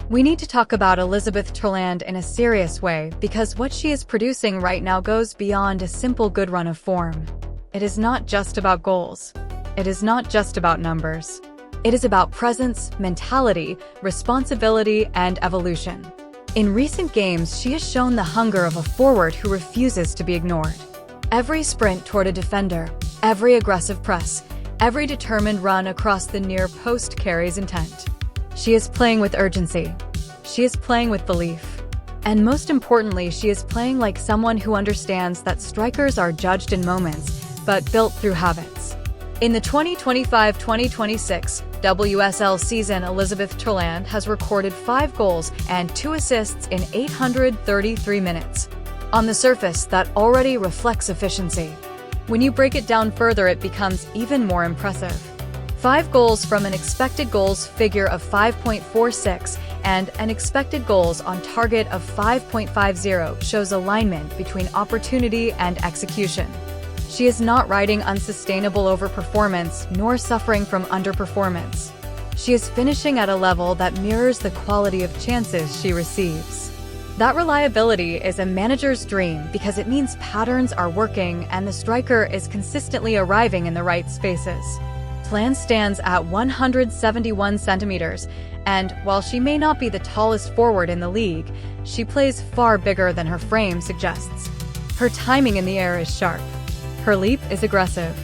We need to talk about Elisabeth Terland in a serious way because what she is producing right now goes beyond a simple good run of form. It is not just about goals. It is not just about numbers. It is about presence, mentality, responsibility, and evolution. In recent games, she has shown the hunger of a forward who refuses to be ignored. Every sprint toward a defender, every aggressive press, every determined run across the near post carries intent. She is playing with urgency. She is playing with belief. And most importantly, she is playing like someone who understands that strikers are judged in moments, but built through habits. In the 2025-2026 WSL season, Elisabeth Terland has recorded 5 goals and 2 assists in 833 minutes. On the surface, that already reflects efficiency. When you break it down further, it becomes even more impressive. 5 goals from an expected goals figure of 5.46 and an expected goals on target of 5.50 shows alignment between opportunity and execution. She is not riding unsustainable overperformance nor suffering from underperformance. She is finishing at a level that mirrors the quality of chances she receives. That reliability is a manager's dream because it means patterns are working and the striker is consistently arriving in the right spaces. Terland stands at 171 centimeters, and while she may not be the tallest forward in the league, she plays far bigger than her frame suggests. Her timing in the air is sharp. Her leap is aggressive.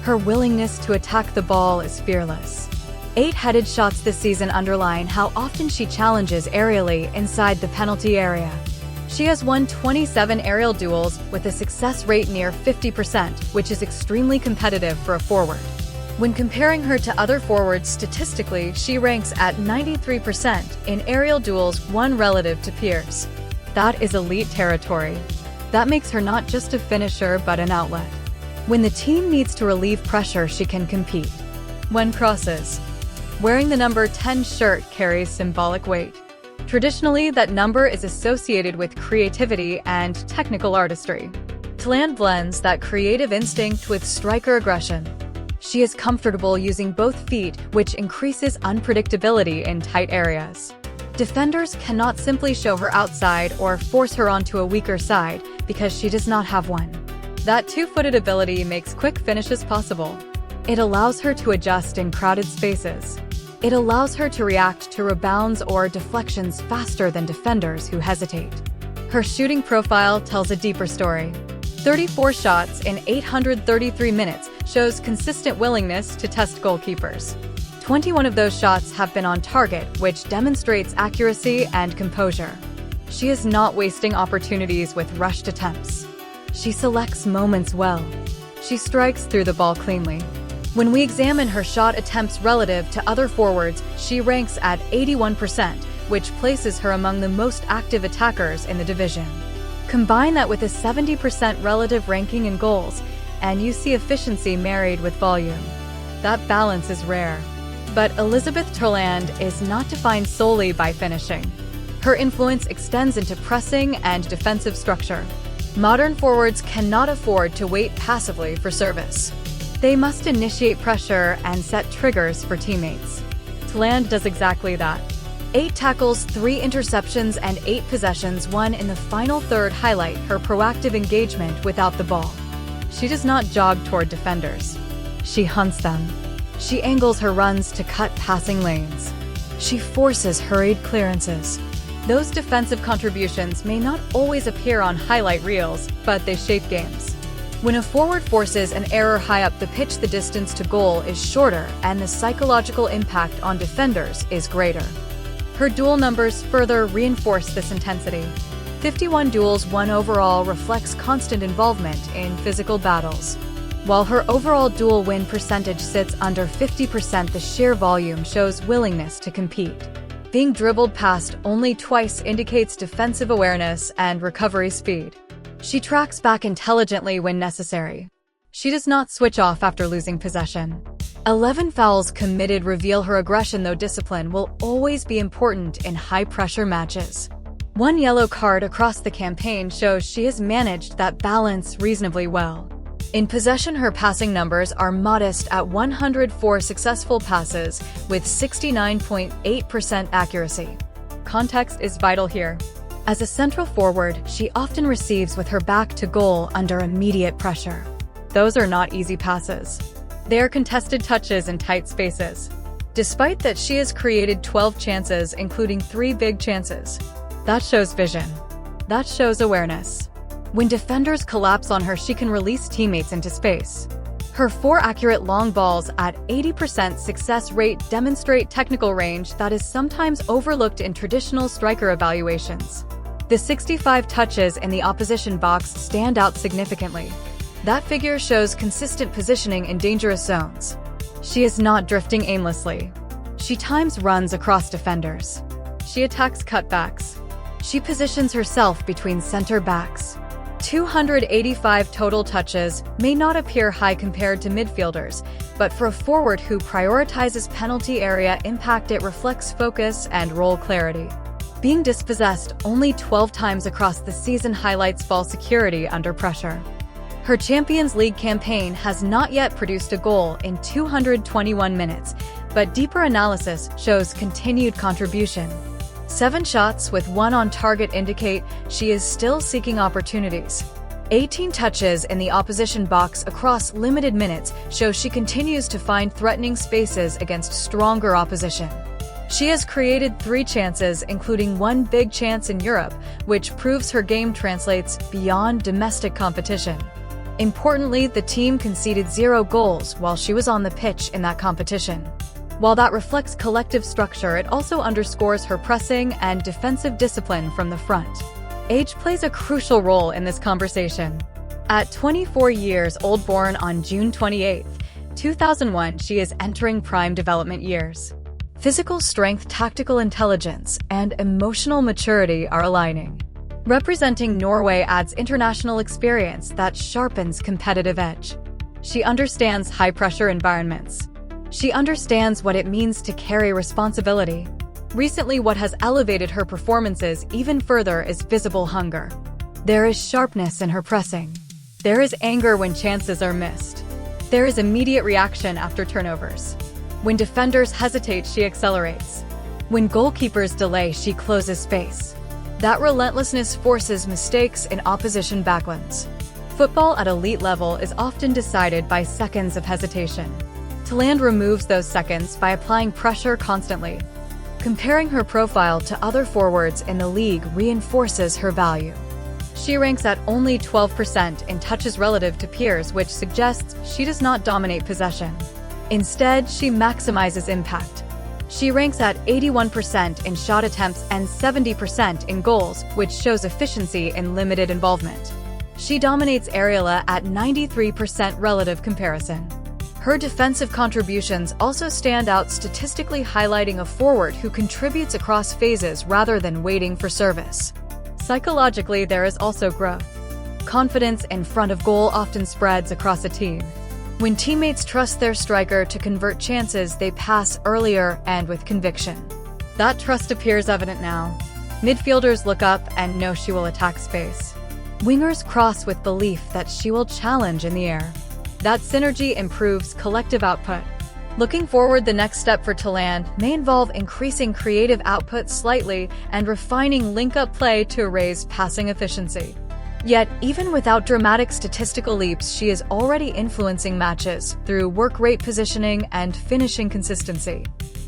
Her willingness to attack the ball is fearless. 8 headed shots this season underline how often she challenges aerially inside the penalty area. She has won 27 aerial duels with a success rate near 50%, which is extremely competitive for a forward. When comparing her to other forwards statistically, she ranks at 93% in aerial duels won relative to peers. That is elite territory. That makes her not just a finisher but an outlet. When the team needs to relieve pressure, she can compete. When crosses. Wearing the number 10 shirt carries symbolic weight. Traditionally, that number is associated with creativity and technical artistry. Terland blends that creative instinct with striker aggression. She is comfortable using both feet, which increases unpredictability in tight areas. Defenders cannot simply show her outside or force her onto a weaker side because she does not have one. That two-footed ability makes quick finishes possible. It allows her to adjust in crowded spaces. It allows her to react to rebounds or deflections faster than defenders who hesitate. Her shooting profile tells a deeper story. 34 shots in 833 minutes shows consistent willingness to test goalkeepers. 21 of those shots have been on target, which demonstrates accuracy and composure. She is not wasting opportunities with rushed attempts. She selects moments well. She strikes through the ball cleanly. When we examine her shot attempts relative to other forwards, she ranks at 81%, which places her among the most active attackers in the division. Combine that with a 70% relative ranking in goals, and you see efficiency married with volume. That balance is rare. But Elisabeth Terland is not defined solely by finishing. Her influence extends into pressing and defensive structure. Modern forwards cannot afford to wait passively for service. They must initiate pressure and set triggers for teammates. Terland does exactly that. 8 tackles, 3 interceptions, and 8 possessions won in the final third highlight her proactive engagement without the ball. She does not jog toward defenders. She hunts them. She angles her runs to cut passing lanes. She forces hurried clearances. Those defensive contributions may not always appear on highlight reels, but they shape games. When a forward forces an error high up the pitch, the distance to goal is shorter and the psychological impact on defenders is greater. Her duel numbers further reinforce this intensity. 51 duels won overall reflects constant involvement in physical battles. While her overall duel win percentage sits under 50%, the sheer volume shows willingness to compete. Being dribbled past only twice indicates defensive awareness and recovery speed. She tracks back intelligently when necessary. She does not switch off after losing possession. 11 fouls committed reveal her aggression, though discipline will always be important in high-pressure matches. 1 yellow card across the campaign shows she has managed that balance reasonably well. In possession, her passing numbers are modest at 104 successful passes with 69.8% accuracy. context is vital here. As a central forward, she often receives with her back to goal under immediate pressure. Those are not easy passes. They are contested touches in tight spaces. Despite that, she has created 12 chances, including 3 big chances. That shows vision. That shows awareness. When defenders collapse on her, she can release teammates into space. Her 4 accurate long balls at 80% success rate demonstrate technical range that is sometimes overlooked in traditional striker evaluations. The 65 touches in the opposition box stand out significantly. That figure shows consistent positioning in dangerous zones. She is not drifting aimlessly. She times runs across defenders. She attacks cutbacks. She positions herself between center backs. 285 total touches may not appear high compared to midfielders, but for a forward who prioritizes penalty area impact, it reflects focus and role clarity. Being dispossessed only 12 times across the season highlights ball security under pressure. Her Champions League campaign has not yet produced a goal in 221 minutes, but deeper analysis shows continued contribution. 7 shots with 1 on target indicate she is still seeking opportunities. 18 touches in the opposition box across limited minutes show she continues to find threatening spaces against stronger opposition. She has created 3 chances, including 1 big chance in Europe, which proves her game translates beyond domestic competition. Importantly, the team conceded 0 goals while she was on the pitch in that competition. While that reflects collective structure, it also underscores her pressing and defensive discipline from the front. Age plays a crucial role in this conversation. At 24 years old, born on June 28, 2001, she is entering prime development years. Physical strength, tactical intelligence, and emotional maturity are aligning. Representing Norway adds international experience that sharpens competitive edge. She understands high-pressure environments. She understands what it means to carry responsibility. Recently, what has elevated her performances even further is visible hunger. There is sharpness in her pressing. There is anger when chances are missed. There is immediate reaction after turnovers. When defenders hesitate, she accelerates. When goalkeepers delay, she closes space. That relentlessness forces mistakes in opposition backlines. Football at elite level is often decided by seconds of hesitation. Terland removes those seconds by applying pressure constantly. Comparing her profile to other forwards in the league reinforces her value. She ranks at only 12% in touches relative to peers, which suggests she does not dominate possession. Instead, she maximizes impact. She ranks at 81% in shot attempts and 70% in goals, which shows efficiency in limited involvement. She dominates areala at 93% relative comparison. Her defensive contributions also stand out statistically, highlighting a forward who contributes across phases rather than waiting for service. Psychologically, there is also growth. Confidence in front of goal often spreads across a team. When teammates trust their striker to convert chances, they pass earlier and with conviction. That trust appears evident now. Midfielders look up and know she will attack space. Wingers cross with belief that she will challenge in the air. That synergy improves collective output. Looking forward, the next step for Terland may involve increasing creative output slightly and refining link-up play to raise passing efficiency. Yet, even without dramatic statistical leaps, she is already influencing matches through work rate, positioning, and finishing consistency.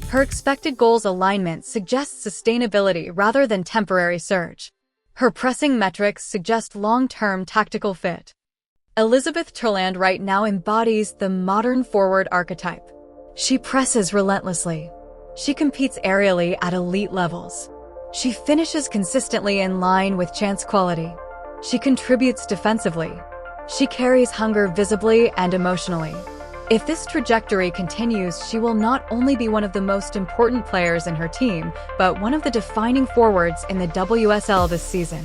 Her expected goals alignment suggests sustainability rather than temporary surge. Her pressing metrics suggest long-term tactical fit. Elisabeth Terland right now embodies the modern forward archetype. She presses relentlessly. She competes aerially at elite levels. She finishes consistently in line with chance quality. She contributes defensively. She carries hunger visibly and emotionally. If this trajectory continues, she will not only be one of the most important players in her team, but one of the defining forwards in the WSL this season.